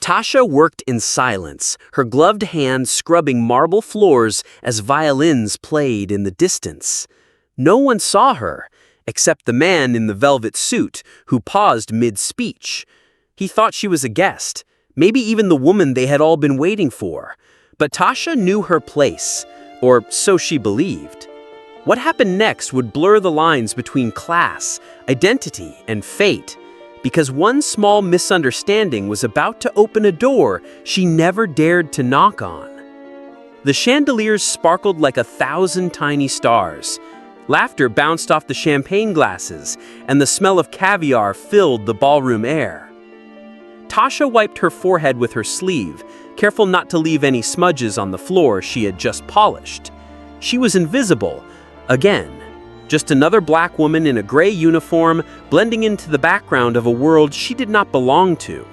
Tasha worked in silence, her gloved hands scrubbing marble floors as violins played in the distance. No one saw her, except the man in the velvet suit who paused mid-speech. He thought she was a guest, maybe even the woman they had all been waiting for. But Tasha knew her place, or so she believed. What happened next would blur the lines between class, identity, and fate, because one small misunderstanding was about to open a door she never dared to knock on. The chandeliers sparkled like 1,000 tiny stars. Laughter bounced off the champagne glasses, and the smell of caviar filled the ballroom air. Tasha wiped her forehead with her sleeve, careful not to leave any smudges on the floor she had just polished. She was invisible, again. Just another black woman in a gray uniform, blending into the background of a world she did not belong to.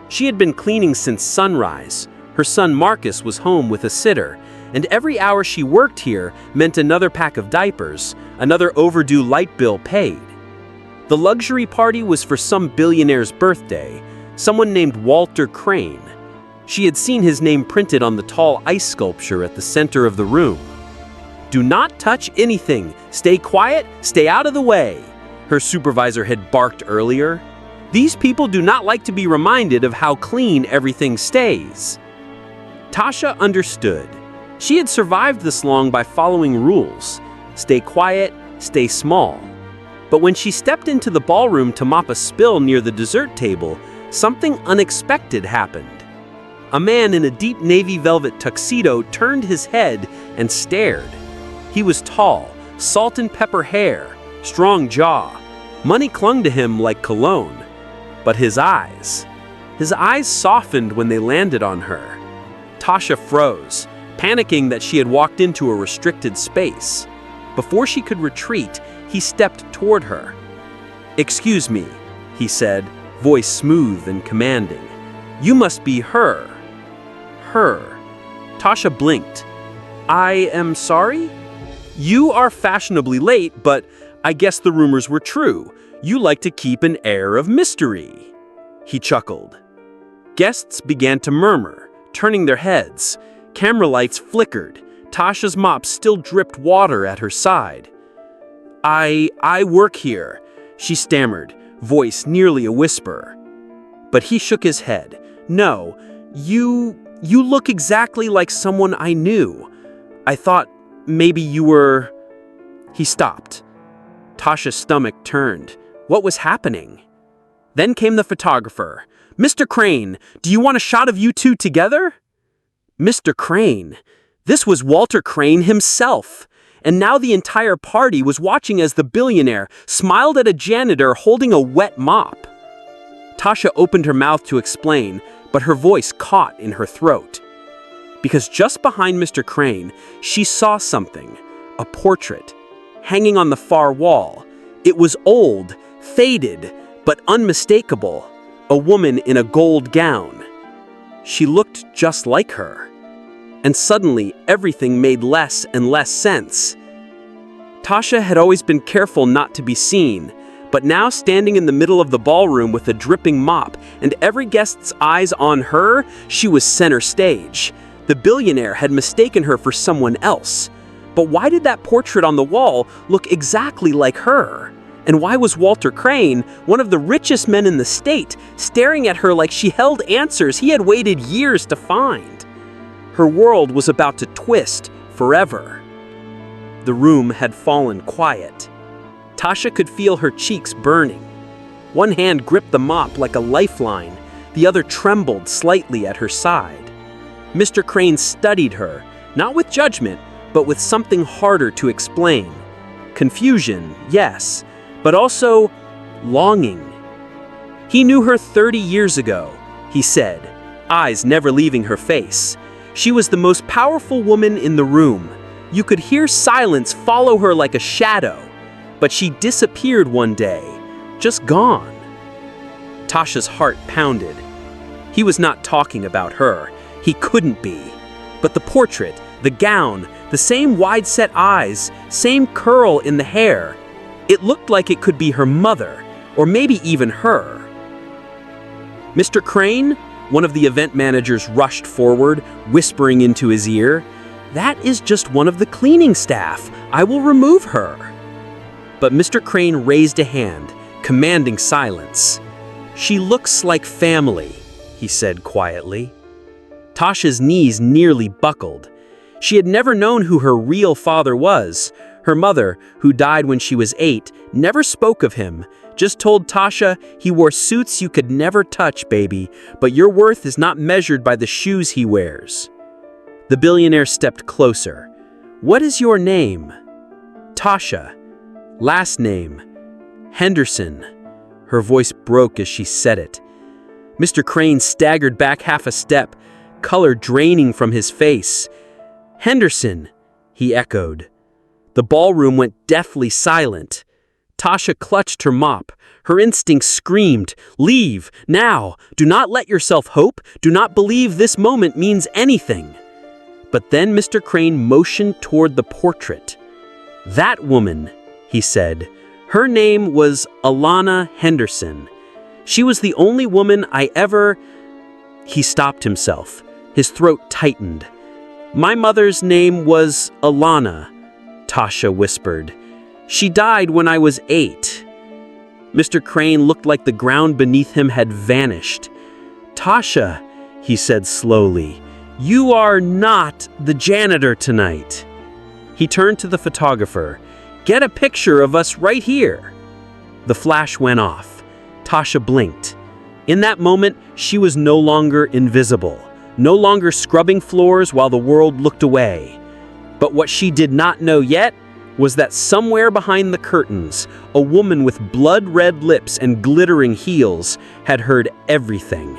She had been cleaning since sunrise. Her son Marcus was home with a sitter, and every hour she worked here meant another pack of diapers, another overdue light bill paid. The luxury party was for some billionaire's birthday, someone named Walter Crane. She had seen his name printed on the tall ice sculpture at the center of the room. "Do not touch anything. Stay quiet, stay out of the way," her supervisor had barked earlier. These people do not like to be reminded of how clean everything stays. Tasha understood. She had survived this long by following rules. Stay quiet, stay small. But when she stepped into the ballroom to mop a spill near the dessert table, something unexpected happened. A man in a deep navy velvet tuxedo turned his head and stared. He was tall, salt and pepper hair, strong jaw. Money clung to him like cologne. But his eyes softened when they landed on her. Tasha froze, panicking that she had walked into a restricted space. Before she could retreat, he stepped toward her. "Excuse me," he said, voice smooth and commanding. "You must be her." Her. Tasha blinked. "I am sorry? You are fashionably late, but I guess the rumors were true. You like to keep an air of mystery." He chuckled. Guests began to murmur, turning their heads. Camera lights flickered. Tasha's mop still dripped water at her side. I work here," she stammered, voice nearly a whisper. But he shook his head. "No, you look exactly like someone I knew. I thought maybe you were..." He stopped. Tasha's stomach turned. What was happening? Then came the photographer. "Mr. Crane, do you want a shot of you two together?" Mr. Crane. This was Walter Crane himself. And now the entire party was watching as the billionaire smiled at a janitor holding a wet mop. Tasha opened her mouth to explain, but her voice caught in her throat. Because just behind Mr. Crane, she saw something, a portrait, hanging on the far wall. It was old, faded, but unmistakable, a woman in a gold gown. She looked just like her. And suddenly, everything made less and less sense. Tasha had always been careful not to be seen, but now standing in the middle of the ballroom with a dripping mop and every guest's eyes on her, she was center stage. The billionaire had mistaken her for someone else. But why did that portrait on the wall look exactly like her? And why was Walter Crane, one of the richest men in the state, staring at her like she held answers he had waited years to find? Her world was about to twist forever. The room had fallen quiet. Tasha could feel her cheeks burning. One hand gripped the mop like a lifeline, the other trembled slightly at her side. Mr. Crane studied her, not with judgment, but with something harder to explain. Confusion, yes, but also longing. He knew her 30 years ago, he said, eyes never leaving her face. She was the most powerful woman in the room. You could hear silence follow her like a shadow, but she disappeared one day, just gone. Tasha's heart pounded. He was not talking about her. He couldn't be. But the portrait, the gown, the same wide-set eyes, same curl in the hair. It looked like it could be her mother, or maybe even her. "Mr. Crane?" One of the event managers rushed forward, whispering into his ear, "That is just one of the cleaning staff. I will remove her." But Mr. Crane raised a hand, commanding silence. "She looks like family," he said quietly. Tasha's knees nearly buckled. She had never known who her real father was. Her mother, who died when she was 8, never spoke of him, just told Tasha, "He wore suits you could never touch, baby, but your worth is not measured by the shoes he wears." The billionaire stepped closer. "What is your name?" "Tasha." "Last name?" "Henderson." Her voice broke as she said it. Mr. Crane staggered back half a step, color draining from his face. "Henderson," he echoed. The ballroom went deathly silent. Tasha clutched her mop. Her instincts screamed, "Leave, now! Do not let yourself hope. Do not believe this moment means anything." But then Mr. Crane motioned toward the portrait. "That woman," he said. "Her name was Alana Henderson. She was the only woman I ever—" He stopped himself. His throat tightened. "My mother's name was Alana," Tasha whispered. "She died when I was 8. Mr. Crane looked like the ground beneath him had vanished. "Tasha," he said slowly, "you are not the janitor tonight." He turned to the photographer. "Get a picture of us right here." The flash went off. Tasha blinked. In that moment, she was no longer invisible, no longer scrubbing floors while the world looked away. But what she did not know yet was that somewhere behind the curtains, a woman with blood-red lips and glittering heels had heard everything.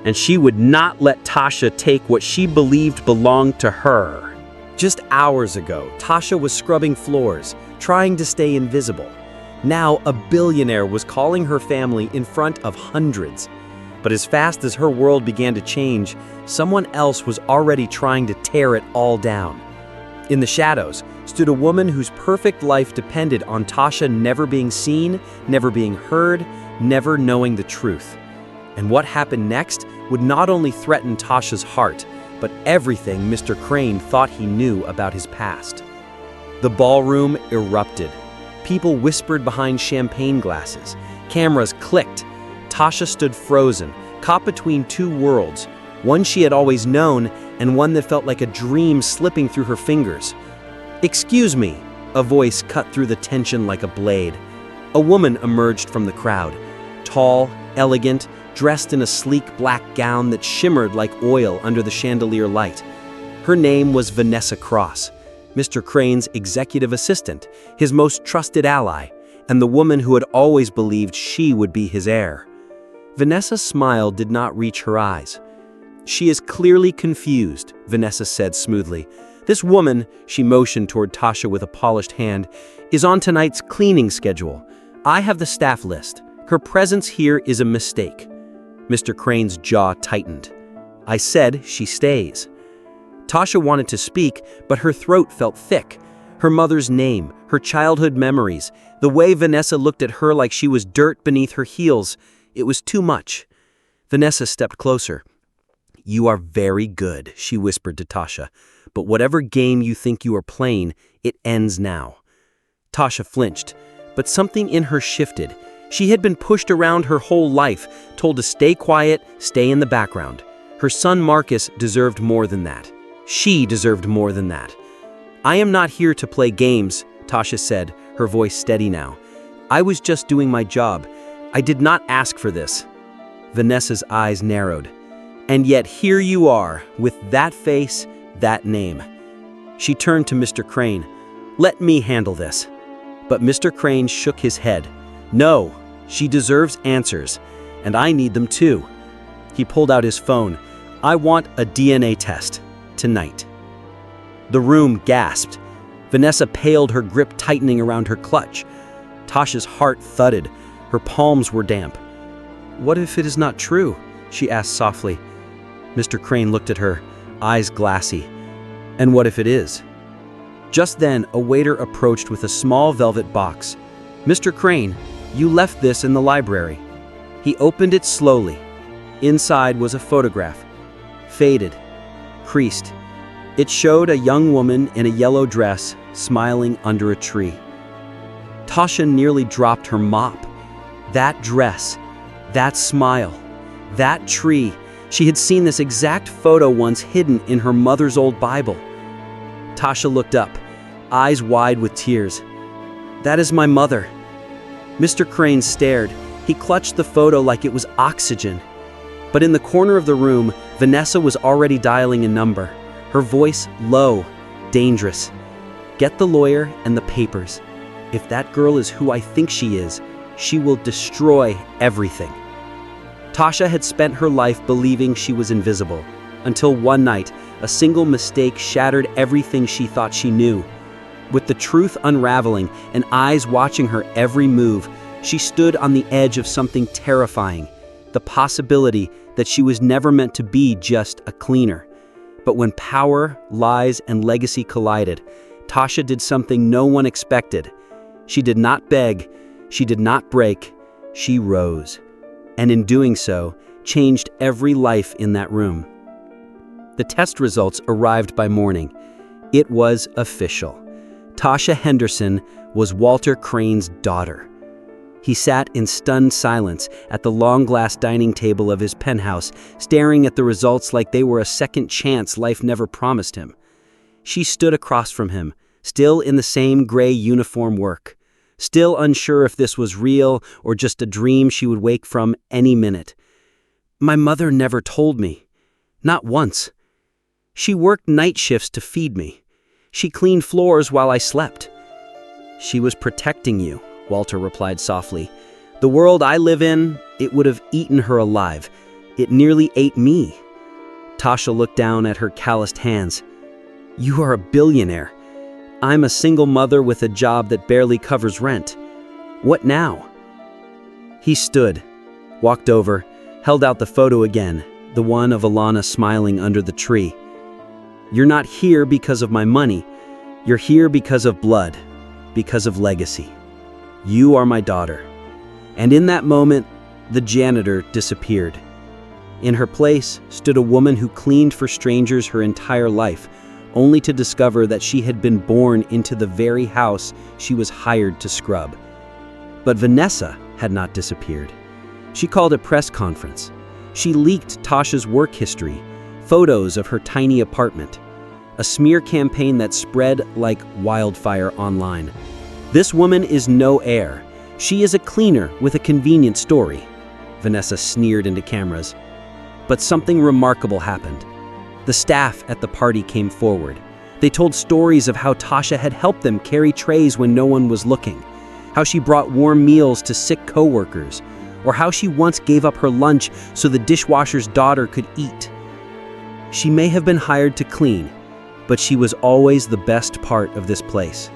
And she would not let Tasha take what she believed belonged to her. Just hours ago, Tasha was scrubbing floors, trying to stay invisible. Now, a billionaire was calling her family in front of hundreds. But as fast as her world began to change, someone else was already trying to tear it all down. In the shadows stood a woman whose perfect life depended on Tasha never being seen, never being heard, never knowing the truth. And what happened next would not only threaten Tasha's heart, but everything Mr. Crane thought he knew about his past. The ballroom erupted. People whispered behind champagne glasses. Cameras clicked. Tasha stood frozen, caught between two worlds, one she had always known and one that felt like a dream slipping through her fingers. "Excuse me," a voice cut through the tension like a blade. A woman emerged from the crowd, tall, elegant, dressed in a sleek black gown that shimmered like oil under the chandelier light. Her name was Vanessa Cross, Mr. Crane's executive assistant, his most trusted ally, and the woman who had always believed she would be his heir. Vanessa's smile did not reach her eyes. "She is clearly confused," Vanessa said smoothly. "This woman," she motioned toward Tasha with a polished hand, "is on tonight's cleaning schedule. I have the staff list. Her presence here is a mistake." Mr. Crane's jaw tightened. "I said she stays." Tasha wanted to speak, but her throat felt thick. Her mother's name, her childhood memories, the way Vanessa looked at her like she was dirt beneath her heels, it was too much. Vanessa stepped closer. "You are very good," she whispered to Tasha, "but whatever game you think you are playing, it ends now." Tasha flinched, but something in her shifted. She had been pushed around her whole life, told to stay quiet, stay in the background. Her son Marcus deserved more than that. She deserved more than that. "I am not here to play games," Tasha said, her voice steady now. "I was just doing my job. I did not ask for this." Vanessa's eyes narrowed. "And yet here you are, with that face, that name." She turned to Mr. Crane. "Let me handle this." But Mr. Crane shook his head. "No, she deserves answers, and I need them too." He pulled out his phone. "I want a DNA test, tonight." The room gasped. Vanessa paled, her grip tightening around her clutch. Tasha's heart thudded. Her palms were damp. "What if it is not true?" she asked softly. Mr. Crane looked at her, eyes glassy. "And what if it is?" Just then, a waiter approached with a small velvet box. "Mr. Crane, you left this in the library." He opened it slowly. Inside was a photograph, faded, creased. It showed a young woman in a yellow dress smiling under a tree. Tasha nearly dropped her mop. That dress, that smile, that tree. She had seen this exact photo once hidden in her mother's old Bible. Tasha looked up, eyes wide with tears. "That is my mother." Mr. Crane stared. He clutched the photo like it was oxygen. But in the corner of the room, Vanessa was already dialing a number, her voice low, dangerous. "Get the lawyer and the papers. If that girl is who I think she is, she will destroy everything." Tasha had spent her life believing she was invisible, until one night, a single mistake shattered everything she thought she knew. With the truth unraveling and eyes watching her every move, she stood on the edge of something terrifying, the possibility that she was never meant to be just a cleaner. But when power, lies, and legacy collided, Tasha did something no one expected. She did not beg, she did not break, she rose. And in doing so, changed every life in that room. The test results arrived by morning. It was official. Tasha Henderson was Walter Crane's daughter. He sat in stunned silence at the long glass dining table of his penthouse, staring at the results like they were a second chance life never promised him. She stood across from him, still in the same gray uniform work, still unsure if this was real or just a dream she would wake from any minute. "My mother never told me. Not once. She worked night shifts to feed me. She cleaned floors while I slept." "She was protecting you," Walter replied softly. "The world I live in, it would have eaten her alive. It nearly ate me." Tasha looked down at her calloused hands. "You are a billionaire. I'm a single mother with a job that barely covers rent. What now?" He stood, walked over, held out the photo again, the one of Alana smiling under the tree. "You're not here because of my money. You're here because of blood, because of legacy. You are my daughter." And in that moment, the janitor disappeared. In her place stood a woman who cleaned for strangers her entire life, only to discover that she had been born into the very house she was hired to scrub. But Vanessa had not disappeared. She called a press conference. She leaked Tasha's work history, photos of her tiny apartment, a smear campaign that spread like wildfire online. "This woman is no heir. She is a cleaner with a convenient story," Vanessa sneered into cameras. But something remarkable happened. The staff at the party came forward. They told stories of how Tasha had helped them carry trays when no one was looking, how she brought warm meals to sick coworkers, or how she once gave up her lunch so the dishwasher's daughter could eat. She may have been hired to clean, but she was always the best part of this place.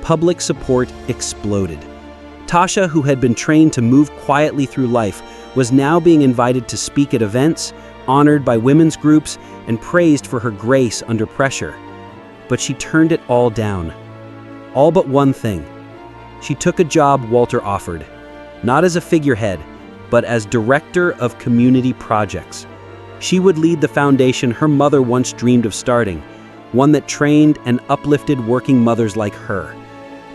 Public support exploded. Tasha, who had been trained to move quietly through life, was now being invited to speak at events, honored by women's groups, and praised for her grace under pressure. But she turned it all down. All but one thing. She took a job Walter offered, not as a figurehead, but as director of community projects. She would lead the foundation her mother once dreamed of starting, one that trained and uplifted working mothers like her.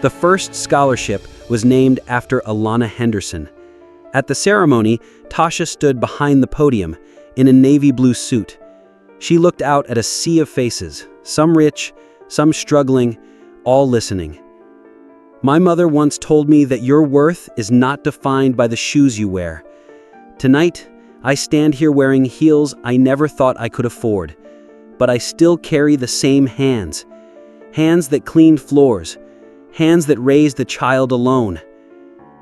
The first scholarship was named after Alana Henderson. At the ceremony, Tasha stood behind the podium in a navy blue suit. She looked out at a sea of faces, some rich, some struggling, all listening. "My mother once told me that your worth is not defined by the shoes you wear. Tonight, I stand here wearing heels I never thought I could afford, but I still carry the same hands. Hands that cleaned floors, hands that raised the child alone,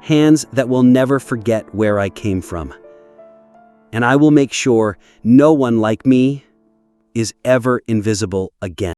hands that will never forget where I came from. And I will make sure no one like me is ever invisible again."